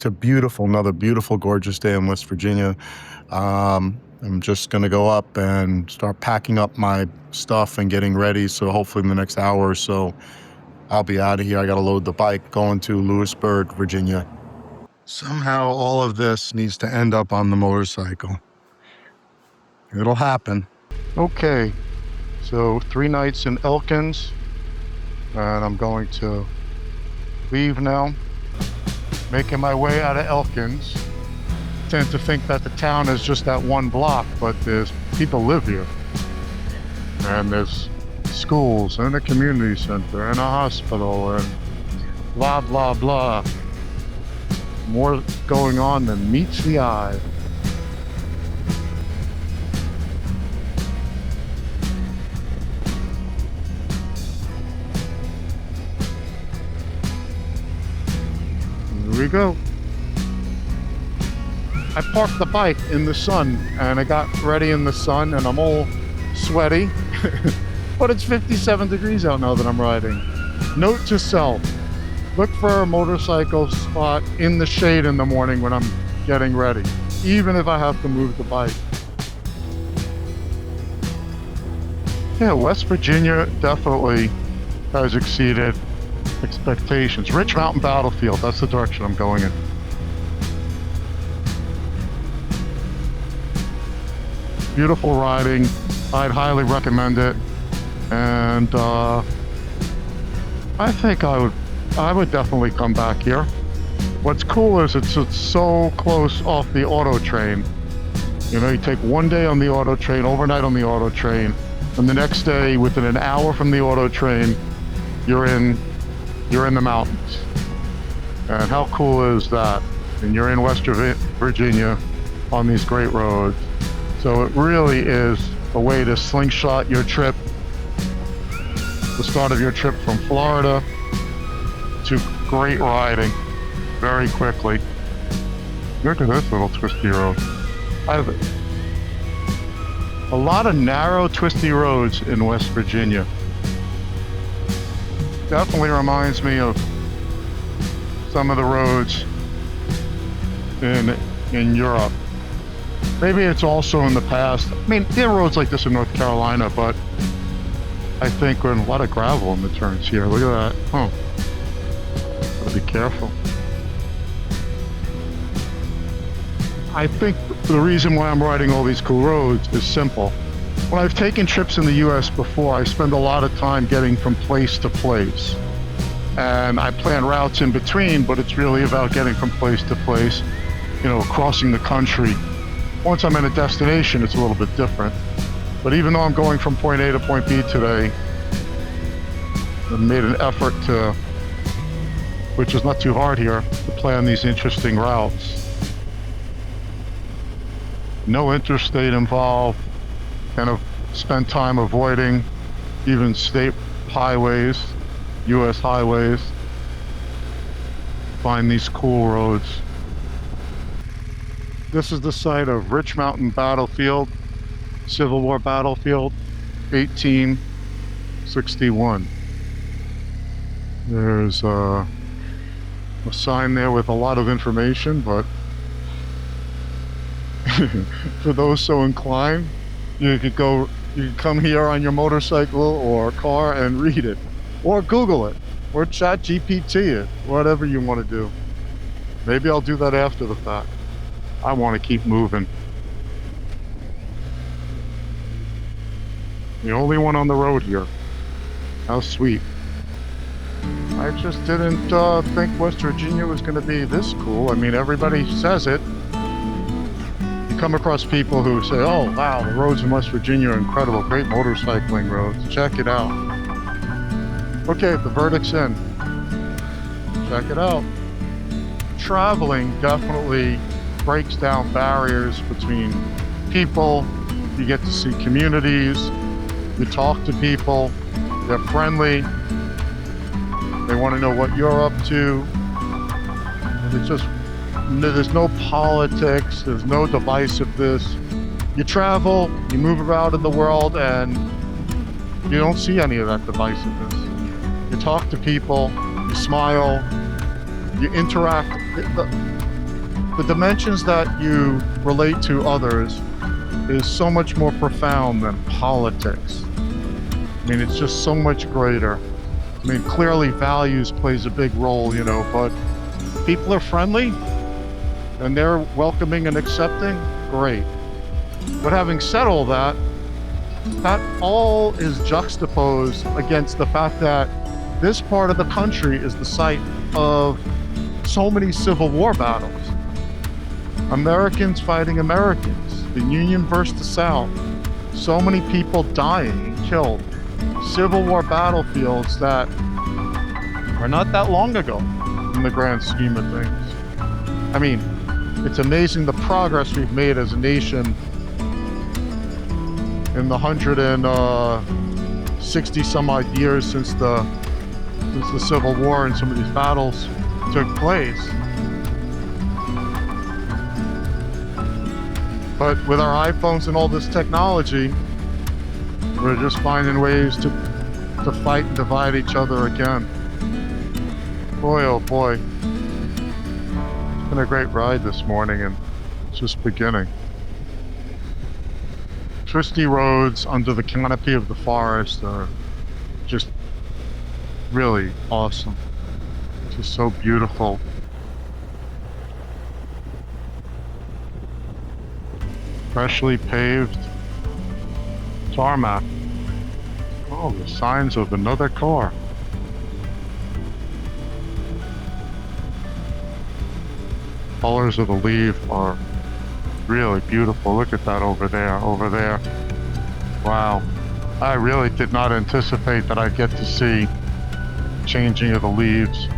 to another beautiful, gorgeous day in West Virginia. I'm just gonna go up and start packing up my stuff and getting ready. So hopefully in the next hour or so, I'll be out of here. I gotta load the bike going to Lewisburg, Virginia. Somehow all of this needs to end up on the motorcycle. It'll happen. Okay, so 3 nights in Elkins, and I'm going to leave now. Making my way out of Elkins. Tend to think that the town is just that one block, but there's people live here. And there's schools and a community center and a hospital and blah, blah, blah. More going on than meets the eye. Here we go. I parked the bike in the sun and I got ready in the sun and I'm all sweaty, but it's 57 degrees out now that I'm riding. Note to self, look for a motorcycle spot in the shade in the morning when I'm getting ready, even if I have to move the bike. Yeah, West Virginia definitely has exceeded expectations. Rich Mountain Battlefield, that's the direction I'm going in. Beautiful riding. I'd highly recommend it, and I think I would definitely come back here. What's cool is it's so close off the auto train. You know, you take one day on the auto train, overnight on the auto train, and the next day, within an hour from the auto train, you're in the mountains. And how cool is that? And you're in West Virginia on these great roads. So it really is a way to slingshot your trip, the start of your trip from Florida to great riding very quickly. Look at this little twisty road. I have a lot of narrow, twisty roads in West Virginia. Definitely reminds me of some of the roads in Europe. Maybe it's also in the past. I mean, there are roads like this in North Carolina, but I think we're in a lot of gravel in the turns here. Look at that. Oh, gotta be careful. I think the reason why I'm riding all these cool roads is simple. When I've taken trips in the US before, I spend a lot of time getting from place to place. And I plan routes in between, but it's really about getting from place to place, you know, crossing the country. Once I'm in a destination, it's a little bit different. But even though I'm going from point A to point B today, I've made an effort to, which is not too hard here, to plan these interesting routes. No interstate involved, kind of spend time avoiding even state highways, US highways. Find these cool roads. This is the site of Rich Mountain Battlefield, Civil War battlefield, 1861. There's a sign there with a lot of information, but for those so inclined, you could come here on your motorcycle or car and read it, or Google it, or chat GPT it, whatever you want to do. Maybe I'll do that after the fact. I want to keep moving. The only one on the road here. How sweet. I just didn't think West Virginia was going to be this cool. I mean, everybody says it. You come across people who say, oh, wow, the roads in West Virginia are incredible. Great motorcycling roads. Check it out. Okay, the verdict's in. Check it out. Traveling definitely breaks down barriers between people. You get to see communities. You talk to people. They're friendly. They want to know what you're up to. It's just, there's no politics. There's no divisiveness. You travel, you move around in the world, and you don't see any of that divisiveness. You talk to people, you smile, you interact. the dimensions that you relate to others is so much more profound than politics. I mean, it's just so much greater. I mean, clearly values plays a big role, you know, but people are friendly and they're welcoming and accepting, great. But having said all that, that all is juxtaposed against the fact that this part of the country is the site of so many Civil War battles. Americans fighting Americans, the Union versus the South, so many people dying, killed. Civil War battlefields that are not that long ago in the grand scheme of things. I mean, it's amazing the progress we've made as a nation in the 160 some odd years since the Civil War and some of these battles took place. But with our iPhones and all this technology, we're just finding ways to fight and divide each other again. Boy, oh boy. It's been a great ride this morning, and it's just beginning. Twisty roads under the canopy of the forest are just really awesome. Just so beautiful. Freshly paved tarmac. Oh, the signs of another car. Colors of the leaf are really beautiful. Look at that over there, over there. Wow. I really did not anticipate that I'd get to see changing of the leaves.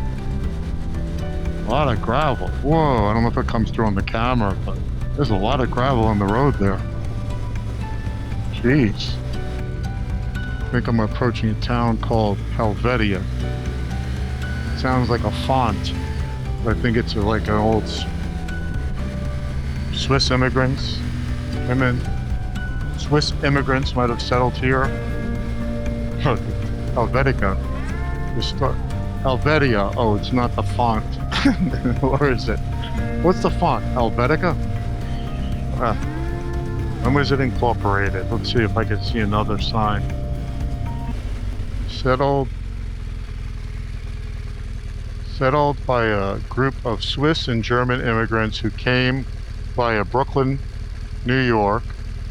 A lot of gravel. Whoa, I don't know if it comes through on the camera, but there's a lot of gravel on the road there. Jeez. I think I'm approaching a town called Helvetia. It sounds like a font. I think it's like an old Swiss immigrants. Swiss immigrants might have settled here. Helvetica. Helvetia. Oh, it's not the font. Or is it? What's the font? Helvetica? When was it incorporated? Let's see if I can see another sign. Settled by a group of Swiss and German immigrants who came via Brooklyn, New York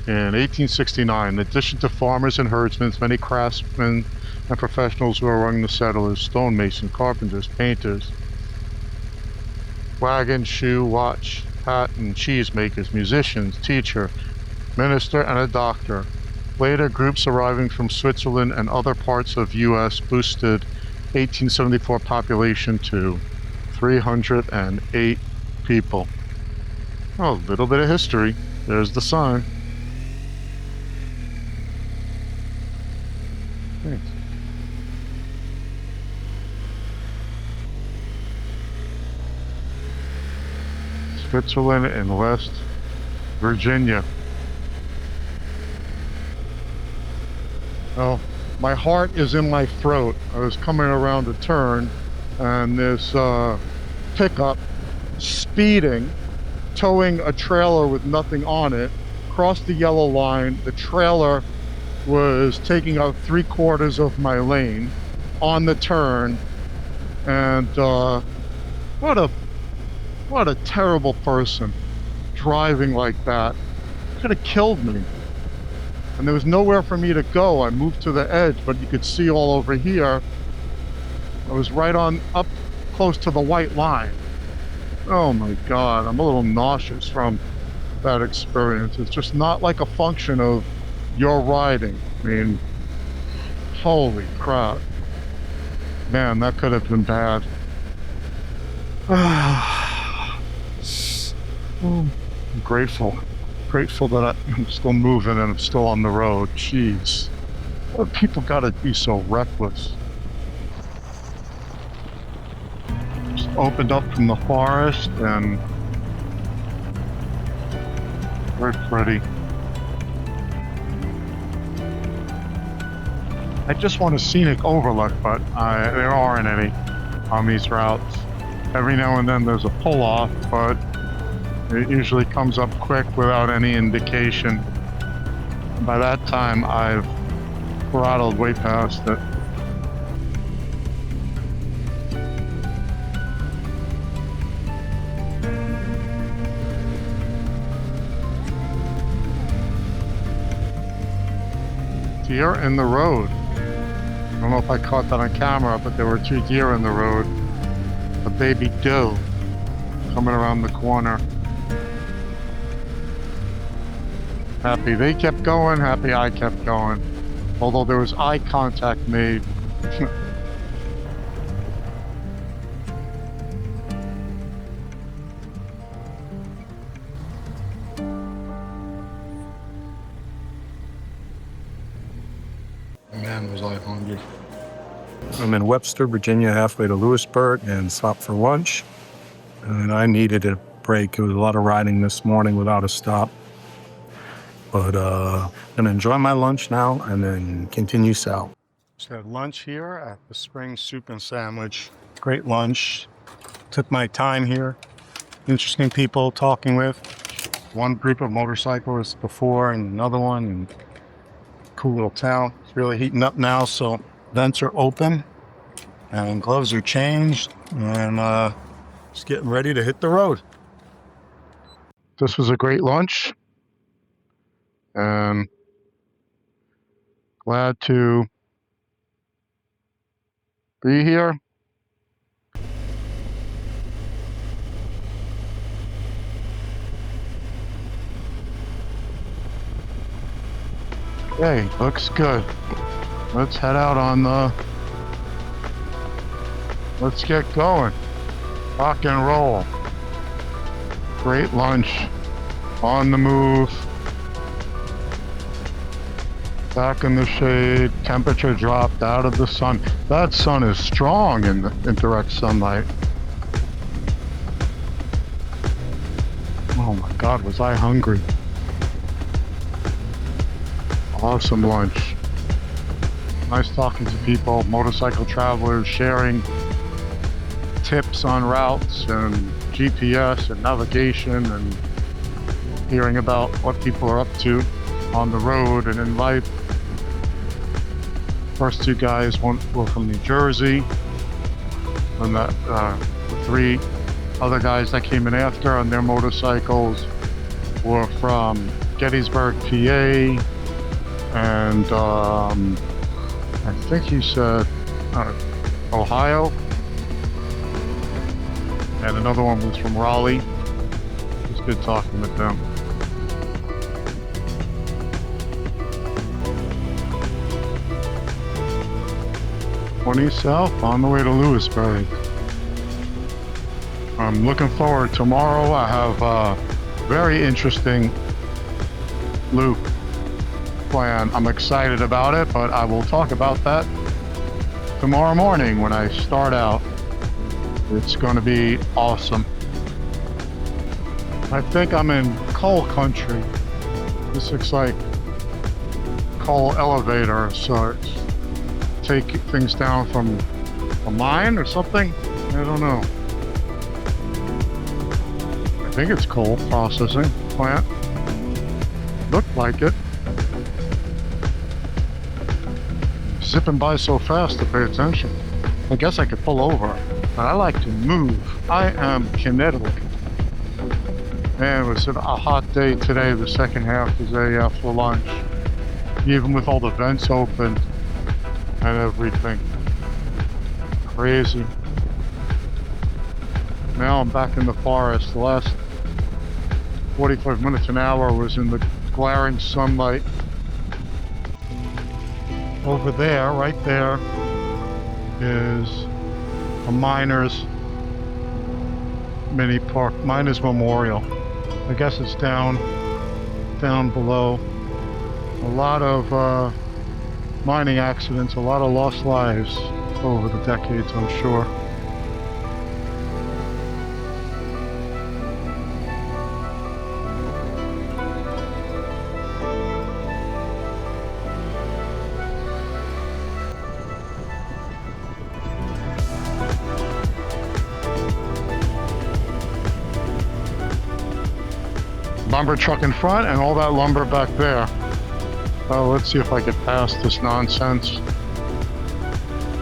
in 1869. In addition to farmers and herdsmen, many craftsmen and professionals were among the settlers: stonemason, carpenters, painters, wagon, shoe, watch, hat, and cheese makers, musicians, teacher, minister, and a doctor. Later, groups arriving from Switzerland and other parts of U.S. boosted 1874 population to 308 people. Oh, a little bit of history. There's the sign. Thanks. Switzerland and West Virginia. Oh, my heart is in my throat. I was coming around a turn and this pickup speeding, towing a trailer with nothing on it, crossed the yellow line. The trailer was taking up 3/4 of my lane on the turn, and what a terrible person driving like that. Could have killed me. And there was nowhere for me to go. I moved to the edge, but you could see all over here. I was right on up close to the white line. Oh my God, I'm a little nauseous from that experience. It's just not like a function of your riding. I mean, holy crap. Man, that could have been bad. I'm grateful that I'm still moving and I'm still on the road. Jeez. What people gotta be so reckless? Just opened up from the forest and very pretty. I just want a scenic overlook, but there aren't any on these routes. Every now and then there's a pull-off, but It usually comes up quick without any indication. By that time, I've throttled way past it. Deer in the road. I don't know if I caught that on camera, but there were 2 deer in the road. A baby doe coming around the corner. Happy they kept going, happy I kept going. Although there was eye contact made. Man, was I hungry. I'm in Webster, Virginia, halfway to Lewisburg, and stopped for lunch. And I needed a break. It was a lot of riding this morning without a stop. But I'm gonna enjoy my lunch now and then continue south. Just had lunch here at the Spring Soup and Sandwich. Great lunch. Took my time here. Interesting people talking with. One group of motorcyclists before and another one. And cool little town. It's really heating up now, so vents are open and gloves are changed, and just getting ready to hit the road. This was a great lunch, and glad to be here. Okay, looks good. Let's head out on the... Let's get going. Rock and roll. Great lunch. On the move. Back in the shade. Temperature dropped out of the sun. That sun is strong in direct sunlight. Oh my God, was I hungry. Awesome lunch. Nice talking to people, motorcycle travelers, sharing tips on routes and GPS and navigation, and hearing about what people are up to on the road and in life. First 2 guys were from New Jersey, and the 3 other guys that came in after on their motorcycles were from Gettysburg, PA, and I think he said Ohio, and another one was from Raleigh. It was good talking with them. South on the way to Lewisburg. I'm looking forward. Tomorrow I have a very interesting loop plan. I'm excited about it, but I will talk about that tomorrow morning when I start out. It's going to be awesome. I think I'm in coal country. This looks like coal elevator of sorts. Take things down from a mine or something? I don't know. I think it's coal processing plant. Looked like it. Zipping by so fast to pay attention. I guess I could pull over, but I like to move. I am kinetic. Man, it was a hot day today, the second half of the day after lunch. Even with all the vents open and everything. Crazy. Now I'm back in the forest. The last 45 minutes, an hour was in the glaring sunlight. Over there, right there, is a miners mini park, miners memorial. I guess it's down below. A lot of mining accidents, a lot of lost lives over the decades, I'm sure. lumber truck in front and all that lumber back there. Oh, let's see if I get past this nonsense.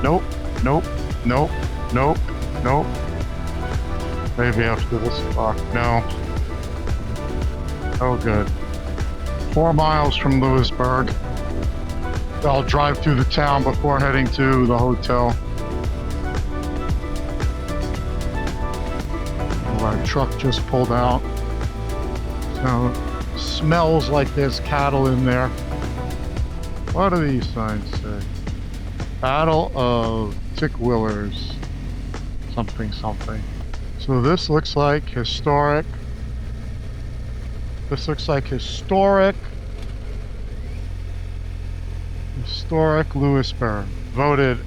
Nope, nope, nope, nope, nope. Maybe after this block. No. Oh, good. 4 miles from Lewisburg. I'll drive through the town before heading to the hotel. Our truck just pulled out. So, smells like there's cattle in there. What do these signs say? Battle of Tick Willers. Something, something. So this looks like historic. This looks like historic Lewisburg. Voted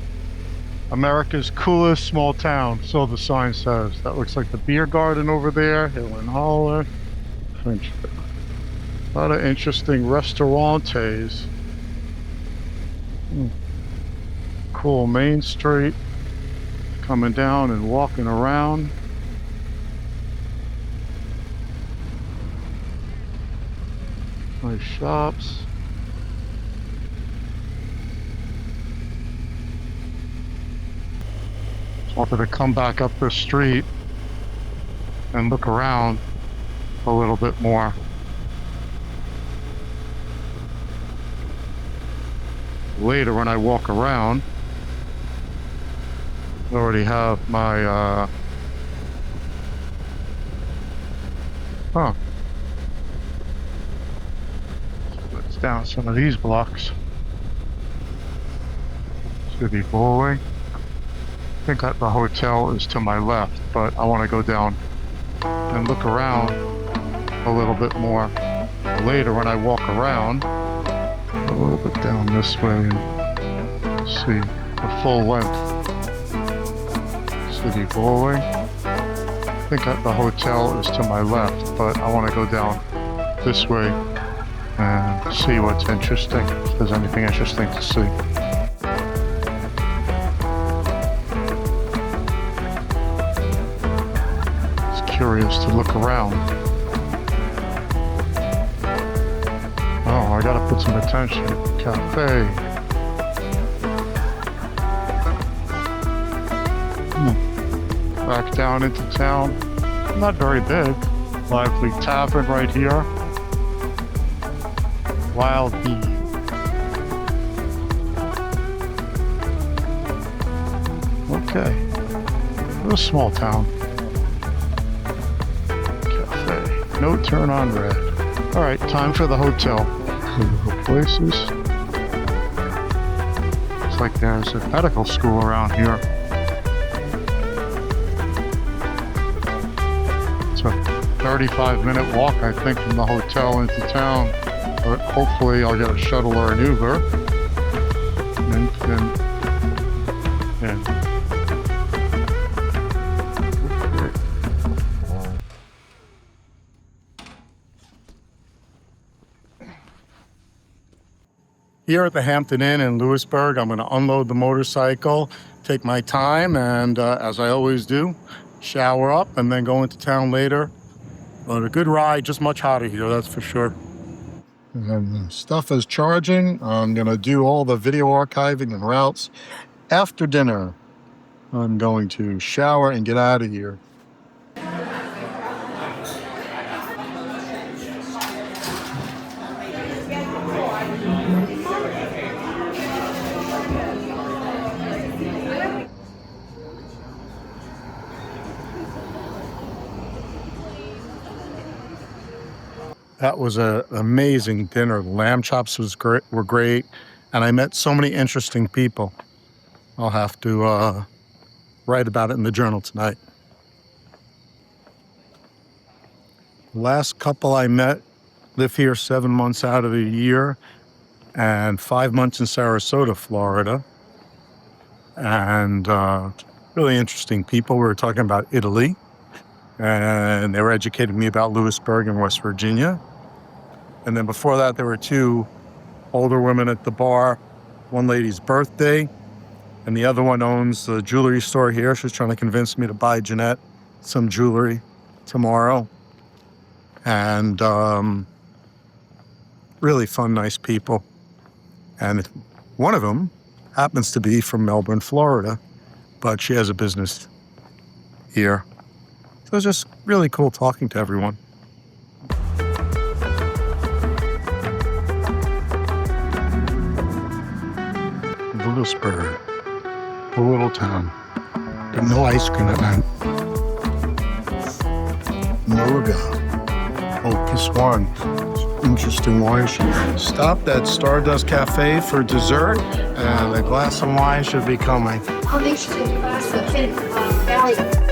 America's coolest small town, so the sign says. That looks like the beer garden over there, Hill and Holler. A lot of interesting restaurantes. Cool Main Street. Coming down and walking around. Nice shops. Wanted to come back up the street and look around a little bit more. Later when I walk around, I already have my let's down some of these blocks. City Bowling. I think that the hotel is to my left, but I want to go down and look around a little bit more later when I walk around a little bit down this way and see the full length. City Bowling. I think that the hotel is to my left, but I want to go down this way and see what's interesting, if there's anything interesting to see. Curious to look around. Oh, I gotta put some attention. Cafe. Back down into town. Not very big. Lively Tavern right here. Wild Bee. Okay. A small town. No turn on red. All right, time for the hotel. Places. Looks like there's a medical school around here. It's a 35-minute walk, I think, from the hotel into town. But hopefully I'll get a shuttle or an Uber. And here at the Hampton Inn in Lewisburg, I'm going to unload the motorcycle, take my time, and as I always do, shower up and then go into town later. But a good ride, just much hotter here, that's for sure. And the stuff is charging. I'm going to do all the video archiving and routes after dinner. I'm going to shower and get out of here. That was an amazing dinner. The lamb chops were great, and I met so many interesting people. I'll have to write about it in the journal tonight. The last couple I met live here 7 months out of the year and 5 months in Sarasota, Florida. And really interesting people. We were talking about Italy, and they were educating me about Lewisburg and West Virginia. And then before that, there were 2 older women at the bar. One lady's birthday, and the other one owns the jewelry store here. She was trying to convince me to buy Jeanette some jewelry tomorrow. and really fun, nice people. And one of them happens to be from Melbourne, Florida, but she has a business here. So it was just really cool talking to everyone. Lewisburg, a little town. But no ice cream event. Moga. Oh, this one. Interesting wine. Stopped at Stardust Cafe for dessert, and a glass of wine should be coming. I'll make sure the glass of Valley.